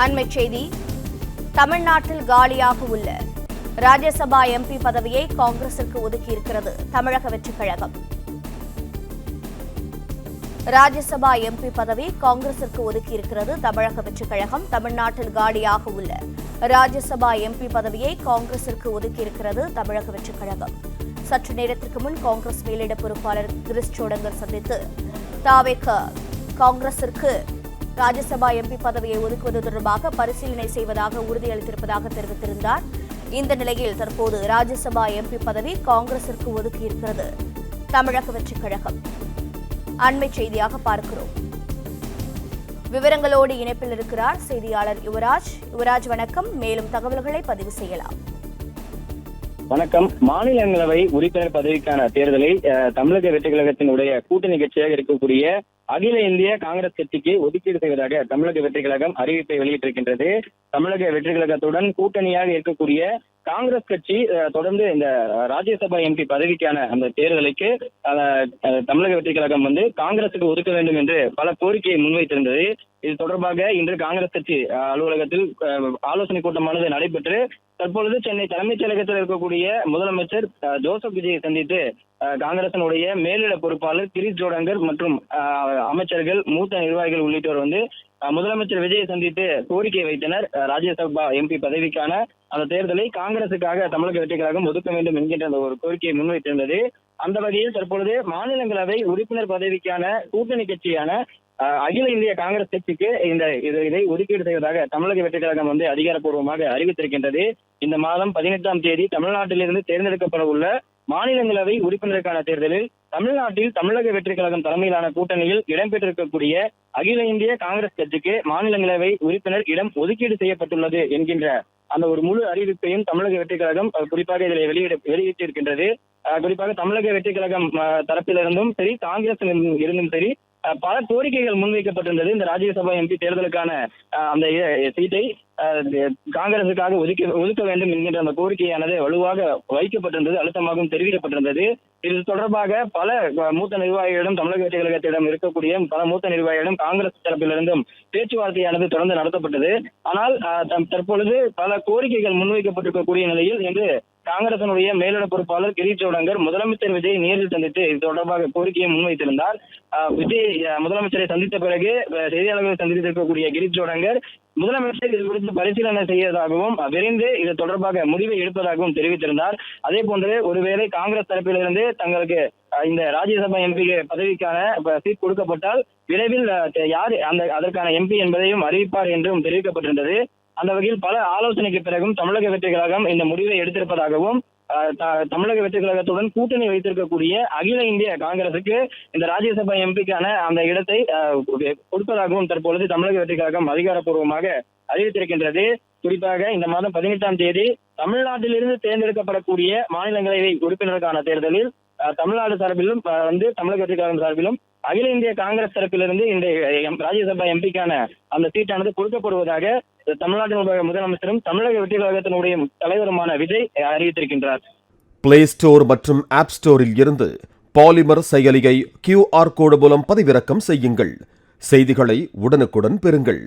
அண்மைச் செய்தி. தமிழ்நாட்டில் காலியாக உள்ள ராஜ்யசபா எம்பி பதவியை காங்கிரசுக்கு ஒதுக்கியிருக்கிறது தமிழக வெற்றிக் கழகம். ராஜ்யசபா எம்பி பதவி காங்கிரசுக்கு ஒதுக்கியிருக்கிறது தமிழக வெற்றிக் கழகம். தமிழ்நாட்டில் காலியாக உள்ள ராஜ்யசபா எம்பி பதவியை காங்கிரசுக்கு ஒதுக்கியிருக்கிறது தமிழக வெற்றிக் கழகம். சற்று நேரத்திற்கு முன் காங்கிரஸ் மேலிட பொறுப்பாளர் கிரீஷ் சோடங்கர் சந்தித்து காங்கிரசிற்கு ராஜ்யசபா எம்பி பதவியை ஒதுக்குவது தொடர்பாக பரிசீலனை செய்வதாக உறுதியளித்திருப்பதாக தெரிவித்திருந்தார். இந்த நிலையில் தற்போது ராஜ்யசபா எம்பி பதவி காங்கிரசிற்கு ஒதுக்கியிருக்கிறது தமிழக வெற்றிக் கழகம். அண்மை செய்தியாக பார்க்கிறோம். விவரங்களோடு இணைப்பில் இருக்கிறார் செய்தியாளர் யுவராஜ். வணக்கம். மேலும் தகவல்களை பதிவு செய்யலாம். வணக்கம். மாநிலங்களவை உறுப்பினர் பதவிக்கான தேர்தலை தமிழக வெற்றிக் கழகத்தினுடைய கூட்டணி கட்சியாக இருக்கக்கூடிய அகில இந்திய காங்கிரஸ் கட்சிக்கு ஒதுக்கீடு செய்வதாக தமிழக வெற்றிக் கழகம் அறிவிப்பை வெளியிட்டிருக்கின்றது. தமிழக வெற்றிக் கழகத்துடன் கூட்டணியாக இருக்கக்கூடிய காங்கிரஸ் கட்சி தொடர்ந்து இந்த ராஜ்யசபா எம்பி பதவிக்கான அந்த தேர்தலுக்கு தமிழக வெற்றிக் கழகம் காங்கிரசுக்கு ஒதுக்க வேண்டும் என்று பல கோரிக்கையை முன்வைத்திருந்தது. இது தொடர்பாக இன்று காங்கிரஸ் கட்சி அலுவலகத்தில் ஆலோசனை கூட்டமானது நடைபெற்று தற்பொழுது சென்னை தலைமைச் செயலகத்தில் இருக்கக்கூடிய முதலமைச்சர் ஜோசப் விஜயை சந்தித்து காங்கிரசினுடைய மேலிட பொறுப்பாளர் கிரீஷ் சோடங்கர் மற்றும் அமைச்சர்கள், மூத்த நிர்வாகிகள் உள்ளிட்டோர் முதலமைச்சர் விஜயை சந்தித்து கோரிக்கை வைத்தனர். ராஜ்யசபா எம்பி பதவிக்கான அந்த தேர்தலை காங்கிரசுக்காக தமிழக வெற்றிக் கழகம் ஒதுக்க வேண்டும் என்கின்ற அந்த ஒரு கோரிக்கையை முன்வைத்திருந்தது. அந்த வகையில் தற்பொழுது மாநிலங்களவை உறுப்பினர் பதவிக்கான கூட்டணி கட்சியான அகில இந்திய காங்கிரஸ் கட்சிக்கு இதை ஒதுக்கீடு செய்வதாக தமிழக வெற்றிக் கழகம் அதிகாரப்பூர்வமாக அறிவித்திருக்கின்றது. இந்த மாதம் 18ஆம் தேதி தமிழ்நாட்டிலிருந்து தேர்ந்தெடுக்கப்பட உள்ள மாநிலங்களவை உறுப்பினருக்கான தேர்தலில் தமிழ்நாட்டில் தமிழக வெற்றிக் கழகம் தலைமையிலான கூட்டணியில் இடம்பெற்றிருக்கக்கூடிய அகில இந்திய காங்கிரஸ் கட்சிக்கு மாநிலங்களவை உறுப்பினர் இடம் ஒதுக்கீடு செய்யப்பட்டுள்ளது என்கின்ற அந்த ஒரு முழு அறிவிப்பையும் தமிழக வெற்றிக் கழகம் குறிப்பாக இதில் வெளியிட்டிருக்கின்றது. குறிப்பாக தமிழக வெற்றிக் கழகம் தரப்பிலிருந்தும் சரி, காங்கிரஸ் இருந்தும் சரி, பல கோரிக்கைகள் முன்வைக்கப்பட்டிருந்தது. இந்த ராஜ்யசபா எம்பி தேர்தலுக்கான அந்த சீட்டை காங்கிரசுக்காக ஒதுக்க வேண்டும் என்கின்ற அந்த கோரிக்கையானது வலுவாக வைக்கப்பட்டிருந்தது, அழுத்தமாகவும் தெரிவிக்கப்பட்டிருந்தது. இது தொடர்பாக பல மூத்த நிர்வாகிகளிடம், தமிழக வெற்றிக் கழகத்திடம் இருக்கக்கூடிய பல மூத்த நிர்வாகிகளிடம் காங்கிரஸ் தரப்பிலிருந்தும் பேச்சுவார்த்தையானது தொடர்ந்து நடத்தப்பட்டது. ஆனால் தற்பொழுது பல கோரிக்கைகள் முன்வைக்கப்பட்டிருக்கக்கூடிய நிலையில் இன்று காங்கிரசினுடைய மேலிட பொறுப்பாளர் கிரீஷ் சோடங்கர் முதலமைச்சர் விஜய் நேரில் சந்தித்து இது தொடர்பாக கோரிக்கையை முன்வைத்திருந்தார். விஜய் முதலமைச்சரை சந்தித்த பிறகு செய்தியாளர்களை சந்தித்திருக்கக்கூடிய கிரீஷ் சோடங்கர் முதலமைச்சர் இது குறித்து பரிசீலனை செய்வதாகவும் விரைந்து இது தொடர்பாக முடிவை எடுப்பதாகவும் தெரிவித்திருந்தார். அதே போன்று ஒருவேளை காங்கிரஸ் தரப்பிலிருந்து தங்களுக்கு இந்த ராஜ்யசபா எம்பி பதவிக்கான சீட் கொடுக்கப்பட்டால் விரைவில் யார் அதற்கான எம்பி என்பதையும் அறிவிப்பார் என்றும் தெரிவிக்கப்பட்டிருந்தது. அந்த வகையில் பல ஆலோசனைக்கு பிறகும் தமிழக வெற்றிக் கழகம் இந்த முடிவை எடுத்திருப்பதாகவும் தமிழக வெற்றிக் கழகத்துடன் கூட்டணி வைத்திருக்கக்கூடிய அகில இந்திய காங்கிரசுக்கு இந்த ராஜ்யசபா எம்பிக்கான அந்த இடத்தை கொடுப்பதாகவும் தற்பொழுது தமிழக வெற்றிக் கழகம் அதிகாரப்பூர்வமாக அறிவித்திருக்கின்றது. குறிப்பாக இந்த மாதம் 18ஆம் தேதி தமிழ்நாட்டிலிருந்து தேர்ந்தெடுக்கப்படக்கூடிய மாநிலங்களவை உறுப்பினருக்கான தேர்தலில் தமிழ்நாடு சார்பிலும் தமிழக வெற்றிக் கழகம் சார்பிலும் அகில இந்திய காங்கிரஸ் தரப்பிலிருந்து இந்த ராஜ்யசபா எம்பிக்கான அந்த சீட்டானது கொடுக்கப்படுவதாக தமிழ்நாட்டினுடைய முதலமைச்சரும் தமிழக வெற்றிக் கழகத்தினுடைய தலைவருமான விஜய் அறிவித்திருக்கின்றார். பிளே ஸ்டோர் மற்றும் ஆப் ஸ்டோரில் இருந்து பாலிமர் செயலியை QR கோடு மூலம் பதிவிறக்கம் செய்யுங்கள். செய்திகளை உடனுக்குடன் பெறுங்கள்.